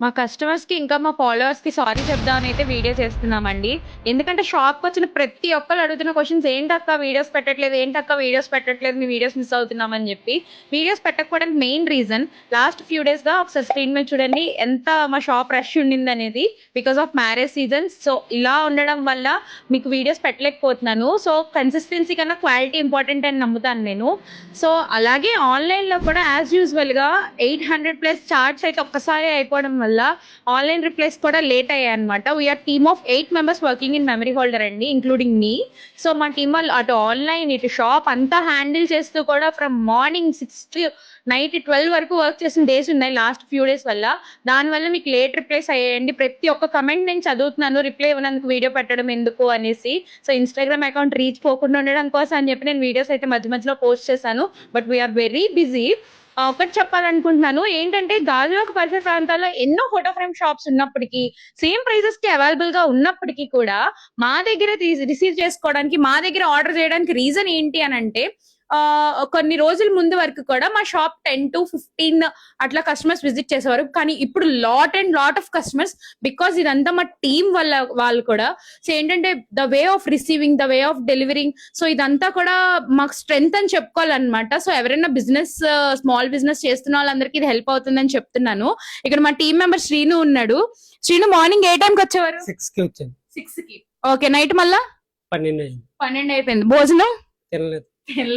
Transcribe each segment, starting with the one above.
మా కస్టమర్స్‌కి ఇంకా మా ఫాలోవర్స్‌కి సారీ చెప్దామని అయితే వీడియో చేస్తున్నామండి. ఎందుకంటే షాప్‌కొచ్చిన ప్రతి ఒక్కళ్ళు అడుగుతున్న క్వెషన్స్ ఏంటక్క వీడియోస్ పెట్టట్లేదు, ఏంటక్క వీడియోస్ పెట్టట్లేదు, మీ వీడియోస్ మిస్ అవుతున్నామని జెప్పి. వీడియోస్ పెట్టకపోవడానికి మెయిన్ రీజన్ లాస్ట్ ఫ్యూ డేస్‌గా ఒకసారి స్క్రీన్ మీద చూడండి ఎంత మా షాప్ రష్ ఉండిందనేది. Because of marriage season. So, ఇలా ఉండడం వల్ల మీకు వీడియోస్ పెట్టలేకపోతున్నాను. సో, కన్సిస్టెన్సీ కన్నా క్వాలిటీ ఇంపార్టెంట్ అని నమ్ముతాను నేను. సో, అలాగే ఆన్‌లైన్‌లో కూడా యాజ్ యూజువల్‌గా 800+ చార్ట్స్ అయితే ఒక్కసారే అయిపోవడం వల్ల ఆన్‌లైన్ రిప్లైస్ కూడా లేట్ అయ్యాయన్నమాట. We are team of 8 members working in memory holder అండి. Including me. సో, మా టీమ్ వాళ్ళు అటు ఆన్‌లైన్, ఇటు షాప్ అంతా హ్యాండిల్ చేస్తూ కూడా ఫ్రమ్ మార్నింగ్ 6 టు నైట్ 12 వరకు వర్క్ చేసిన డేస్ ఉన్నాయి లాస్ట్ ఫ్యూ డేస్ వల్ల. దానివల్ల మీకు లేట్ రిప్లైస్ అయ్యాయండి. ప్రతి ఒక్క కమెంట్ నేను చదువుతున్నాను. రిప్లై ఇవ్వనందుకు వీడియో పెట్టడం ఎందుకు అనేసి. సో, ఇన్‌స్టాగ్రామ్ అకౌంట్ రీచ్ పోకుండా ఉండడం కోసం అని చెప్పి నేను వీడియోస్ అయితే మధ్య మధ్యలో పోస్ట్ చేశాను. But we are very busy. ఒకటి చెప్పాలనుకుంటున్నాను. ఏంటంటే గాజువాక పరిసర ప్రాంతాల్లో ఎన్నో ఫోటో ఫ్రేమ్ షాప్స్ ఉన్నప్పటికీ, సేమ్ ప్రైజెస్‌కి అవైలబుల్‌గా ఉన్నప్పటికీ కూడా, మా దగ్గర రిసీవ్ చేసుకోవడానికి, మా దగ్గర ఆర్డర్ చేయడానికి రీజన్ ఏంటి అనంటే, కొన్ని రోజుల ముందు వరకు కూడా మా షాప్ 10-15 అట్లా కస్టమర్స్ విజిట్ చేసేవారు. కానీ ఇప్పుడు lot and lot of customers, because ఇదంతా మా టీమ్ వల్ల వాళ్ళు కూడా. సో, ఏంటంటే the way of receiving, the way of delivering, so ఇదంతా కూడా మాకు స్ట్రెంగ్త్ అని చెప్పుకోవాలన్నమాట. సో, ఎవరైనా బిజినెస్, స్మాల్ బిజినెస్ చేస్తున్న వాళ్ళందరికీ ఇది హెల్ప్ అవుతుందని చెప్తున్నాను. ఇక్కడ మా టీమ్ మెంబర్ శ్రీను ఉన్నాడు. శ్రీను, మార్నింగ్ ఏ టైంకి వచ్చేవారు? 6కి వచ్చాను. 6కి. ఓకే. నైట్ మళ్ళా 12 అయింది. 12 అయిపోయింది. భోజనం తినలేదు.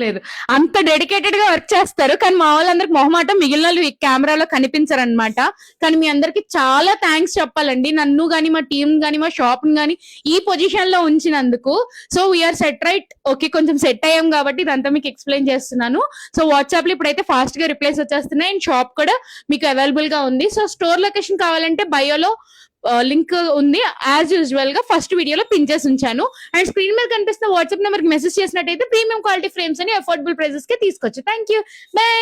లేదు. అంత డెడికేటెడ్ గా వర్క్ చేస్తారు. కానీ మా వాళ్ళందరికి మొహమాటం, మిగిలిన వాళ్ళు కెమెరాలో కనిపించరనమాట. కానీ మీ అందరికి చాలా థ్యాంక్స్ చెప్పాలండి, నన్ను గాని, మా టీం గాని, మా షాప్ గాని ఈ పొజిషన్ లో ఉంచినందుకు. So, we are set right. Okay, కొంచెం సెట్ అయ్యాం కాబట్టి ఇదంతా మీకు ఎక్స్ప్లెయిన్ చేస్తున్నాను. సో, వాట్సాప్ లో ఇప్పుడైతే ఫాస్ట్ గా రిప్లైస్ వచ్చేస్తున్నాయి. అండ్ షాప్ కూడా మీకు అవైలబుల్ గా ఉంది. సో, స్టోర్ లొకేషన్ కావాలంటే బయోలో లింక్ ఉంది. యాజ్ యూజువల్ గా ఫస్ట్ వీడియోలో పిన్ చేసి ఉంచాను. అండ్ స్క్రీన్ మీద కనిపిస్తున్న వాట్సాప్ నెంబర్ కి మెసేజ్ చేసినట్టయితే ప్రీమియం క్వాలిటీ ఫ్రేమ్స్ అని అఫోర్డబుల్ ప్రైజెస్ కి తీసుకోవచ్చు. Thank you. బై.